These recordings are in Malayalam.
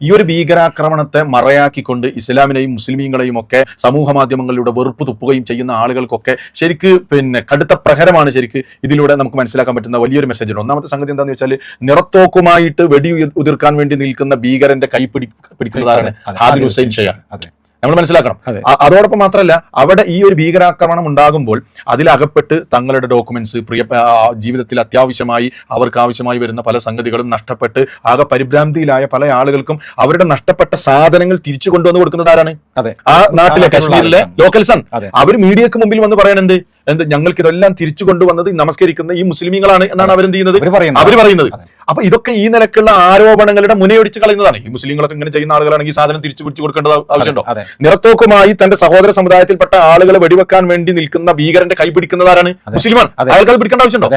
ഈ ഒരു ഭീകരാക്രമണത്തെ മറയാക്കിക്കൊണ്ട് ഇസ്ലാമിനെയും മുസ്ലിമീങ്ങളെയും ഒക്കെ സമൂഹ മാധ്യമങ്ങളിലൂടെ വെറുപ്പ് തുപ്പുകയും ചെയ്യുന്ന ആളുകൾക്കൊക്കെ ശരിക്ക് കടുത്ത പ്രഹരമാണ് ശരിക്ക് ഇതിലൂടെ നമുക്ക് മനസ്സിലാക്കാൻ പറ്റുന്ന വലിയൊരു മെസ്സേജ് ഉണ്ട്. ഒന്നാമത്തെ സംഗതി എന്താണെന്ന് വെച്ചാൽ നിറത്തോക്കുമായിട്ട് വെടി ഉതിർക്കാൻ വേണ്ടി നിൽക്കുന്ന ഭീകരന്റെ കൈ പിടിക്കുന്നതാണ് ആദിൽ ഹുസൈൻ ഷാ. നമ്മൾ മനസ്സിലാക്കണം. അതോടൊപ്പം മാത്രമല്ല, അവിടെ ഈ ഒരു ഭീകരാക്രമണം ഉണ്ടാകുമ്പോൾ അതിലകപ്പെട്ട് തങ്ങളുടെ ഡോക്യുമെന്റ്സ്, ജീവിതത്തിൽ അത്യാവശ്യമായി അവർക്ക് ആവശ്യമായി വരുന്ന പല സംഗതികളും നഷ്ടപ്പെട്ട് ആകെ പരിഭ്രാന്തിയിലായ പല ആളുകൾക്കും അവരുടെ നഷ്ടപ്പെട്ട സാധനങ്ങൾ തിരിച്ചു കൊണ്ടുവന്ന് കൊടുക്കുന്നത് ആരാണ്? ആ നാട്ടിലെ കശ്മീരിലെ ലോക്കൽസാണ്. അവർ മീഡിയക്ക് മുമ്പിൽ വന്ന് പറയണത് ഞങ്ങൾക്ക് ഇതെല്ലാം തിരിച്ചു കൊണ്ടുവന്നത് നമസ്കരിക്കുന്ന ഈ മുസ്ലിമീങ്ങളാണ് എന്നാണ് അവരെന്ത് ചെയ്യുന്നത്, അവർ പറയുന്നത്. അപ്പൊ ഇതൊക്കെ ഈ നിലക്കുള്ള ആരോപണങ്ങളുടെ മുനയൊടിച്ച് കളയുന്നതാണ്. ഈ മുസ്ലിങ്ങളൊക്കെ ഇങ്ങനെ ചെയ്യുന്ന ആളുകളാണെങ്കിൽ സാധനം തിരിച്ചു പിടിച്ചു കൊടുക്കേണ്ടത് ആവശ്യമുണ്ടോ? നിറത്തോക്കുമായി തന്റെ സഹോദര സമുദായത്തിൽപ്പെട്ട ആളുകളെ വെടിവെക്കാൻ വേണ്ടി നിൽക്കുന്ന ഭീകരന്റെ കൈ പിടിക്കുന്നതാണ് മുസ്ലിമാണ്. അയാൾക്ക് അത് പിടിക്കേണ്ട ആവശ്യമുണ്ടോ?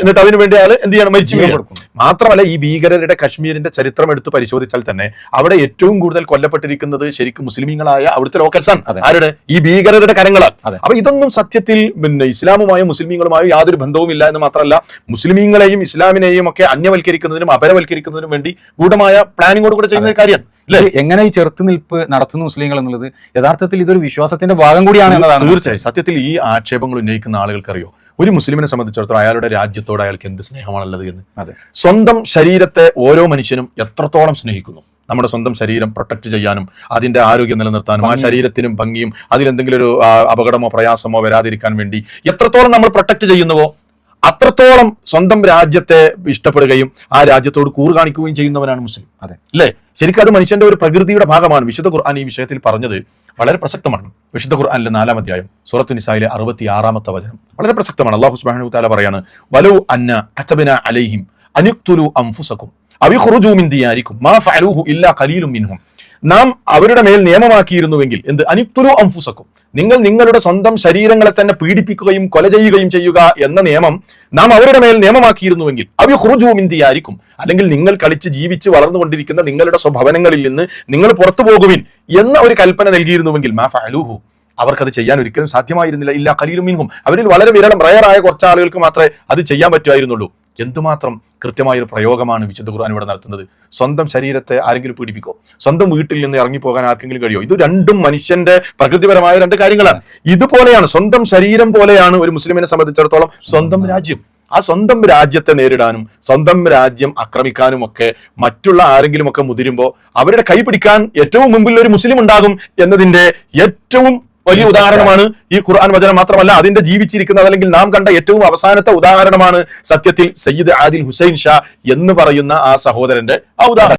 എന്നിട്ട് അതിനു വേണ്ടി അയാൾ എന്ത് ചെയ്യണം? മരിച്ചു വീഴും. മാത്രമല്ല, ഈ ഭീകരരുടെ കശ്മീരിന്റെ ചരിത്രം എടുത്ത് പരിശോധിച്ചാൽ തന്നെ അവിടെ ഏറ്റവും കൂടുതൽ കൊല്ലപ്പെട്ടിരിക്കുന്നത് ശരിക്കും മുസ്ലിമീങ്ങളായ അവിടുത്തെ ലോക്കൽസാണ്. ആരുടെ? ഈ ഭീകരരുടെ കരങ്ങളാണ്. അപ്പൊ ഇതൊന്നും സത്യത്തിൽ ഇസ്ലാമുമായും മുസ്ലിമീങ്ങളുമായും യാതൊരു ബന്ധവുമില്ല എന്ന് മാത്രമല്ല, മുസ്ലിമീങ്ങളെയും ഇസ്ലാമിനെയും ഒക്കെ അന്യവൽക്കരിക്കുന്നതിനും അപരവൽക്കരിക്കുന്നതിനും വേണ്ടി ഗൂഢമായ പ്ലാനിങ്ങോട് കൂടെ ചെയ്യുന്ന കാര്യമാണ്. എങ്ങനെ ഈ ചെറുത്തുനിൽപ്പ് നടത്തുന്നു മുസ്ലിങ്ങൾ എന്നുള്ളത് യഥാർത്ഥത്തിൽ ഇതൊരു വിശ്വാസത്തിന്റെ ഭാഗം കൂടിയാണ് എന്നതാണ്. തീർച്ചയായും. സത്യത്തിൽ ഈ ആക്ഷേപങ്ങൾ ഉന്നയിക്കുന്ന ആളുകൾക്കറിയോ ഒരു മുസ്ലിമിനെ സംബന്ധിച്ചിടത്തോളം അയാളുടെ രാജ്യത്തോട് അയാൾക്ക് എന്ത് സ്നേഹമാണുള്ളത് എന്ന്. സ്വന്തം ശരീരത്തെ ഓരോ മനുഷ്യനും എത്രത്തോളം സ്നേഹിക്കുന്നു. നമ്മുടെ സ്വന്തം ശരീരം പ്രൊട്ടക്ട് ചെയ്യാനും അതിന്റെ ആരോഗ്യം നിലനിർത്താനും ആ ശരീരത്തിനും ഭംഗിയും അതിലെന്തെങ്കിലും ഒരു അപകടമോ പ്രയാസമോ വരാതിരിക്കാൻ വേണ്ടി എത്രത്തോളം നമ്മൾ പ്രൊട്ടക്ട് ചെയ്യുന്നുവോ അത്രത്തോളം സ്വന്തം രാജ്യത്തെ ഇഷ്ടപ്പെടുകയും ആ രാജ്യത്തോട് കൂറ് കാണിക്കുകയും ചെയ്യുന്നവനാണ് മുസ്ലിം. അല്ലേ? ശരിക്കും അത് മനുഷ്യന്റെ ഒരു പ്രകൃതിയുടെ ഭാഗമാണ്. വിശുദ്ധ ഖുർആൻ ഈ വിഷയത്തിൽ പറഞ്ഞത് വളരെ പ്രസക്തമാണ്. വിശുദ്ധ ഖുർആനിലെ 4-ാം അധ്യായം സൂറത്തു നിസായിലെ 66-ാമത്തെ വചനം വളരെ പ്രസക്തമാണ്. അല്ലാഹു സുബ്ഹാനഹു വ തആല പറയാണ്, വലൗ അന്ന കതബനാ അലൈഹിം അനിഖ്തുലു അൻഫുസകും അവ ഖുറുജു മിൻ ദിയാരികും മാ ഫഅലൂഹു ഇല്ലാ ഖലീലും മിൻഹും. നാം അവരുടെ മേൽ നിയമമാക്കിയിരുന്നുവെങ്കിൽ എന്ത്? അനിഖ്തുലു അൻഫുസകും, നിങ്ങൾ നിങ്ങളുടെ സ്വന്തം ശരീരങ്ങളെ തന്നെ പീഡിപ്പിക്കുകയും കൊല ചെയ്യുകയും ചെയ്യുക എന്ന നിയമം നാം അവരുടെ മേൽ നിയമമാക്കിയിരുന്നുവെങ്കിൽ അവ ഖുറുജു മിൻ ദിയാരികും, അല്ലെങ്കിൽ നിങ്ങൾ കളിച്ച് ജീവിച്ച് വളർന്നുകൊണ്ടിരിക്കുന്ന നിങ്ങളുടെ സ്വഭവനങ്ങളിൽ നിന്ന് നിങ്ങൾ പുറത്തു പോകുവിൻ എന്ന ഒരു കൽപ്പന നൽകിയിരുന്നുവെങ്കിൽ മാ ഫഅലൂഹു, അവർക്കത് ചെയ്യാൻ ഒരിക്കലും സാധ്യമായിരുന്നില്ല. ഇല്ല ഖലീലും മിൻഹും, അവരിൽ വളരെ വിരളം റയറായ കുറച്ച് ആളുകൾക്ക് മാത്രമേ അത് ചെയ്യാൻ പറ്റുമായിരുന്നുള്ളൂ. എന്തുമാത്രം കൃത്യമായൊരു പ്രയോഗമാണ് വിശുദ്ധ ഖുർആൻ ഇവിടെ നടത്തുന്നത്. സ്വന്തം ശരീരത്തെ ആരെങ്കിലും പീഡിപ്പിക്കോ? സ്വന്തം വീട്ടിൽ നിന്ന് ഇറങ്ങിപ്പോകാൻ ആർക്കെങ്കിലും കഴിയോ? ഇത് രണ്ടും മനുഷ്യന്റെ പ്രകൃതിപരമായ രണ്ട് കാര്യങ്ങളാണ്. ഇതുപോലെയാണ് സ്വന്തം ശരീരം പോലെയാണ് ഒരു മുസ്ലിമിനെ സംബന്ധിച്ചിടത്തോളം സ്വന്തം രാജ്യം. ആ സ്വന്തം രാജ്യത്തെ നേരിടാനും സ്വന്തം രാജ്യം ആക്രമിക്കാനും ഒക്കെ മറ്റുള്ള ആരെങ്കിലും ഒക്കെ മുതിരുമ്പോൾ അവരുടെ കൈ പിടിക്കാൻ ഏറ്റവും മുമ്പിൽ ഒരു മുസ്ലിം ഉണ്ടാകും എന്നതിന്റെ ഏറ്റവും വലിയ ഉദാഹരണമാണ് ഈ ഖുർആൻ വചനം. മാത്രമല്ല, അതിന്റെ ജീവിച്ചിരിക്കുന്നത് അല്ലെങ്കിൽ നാം കണ്ട ഏറ്റവും അവസാനത്തെ ഉദാഹരണമാണ് സത്യത്തിൽ സയ്യിദ് ആദിൽ ഹുസൈൻ ഷാ എന്ന് പറയുന്ന ആ സഹോദരന്റെ ആ ഉദാഹരണം.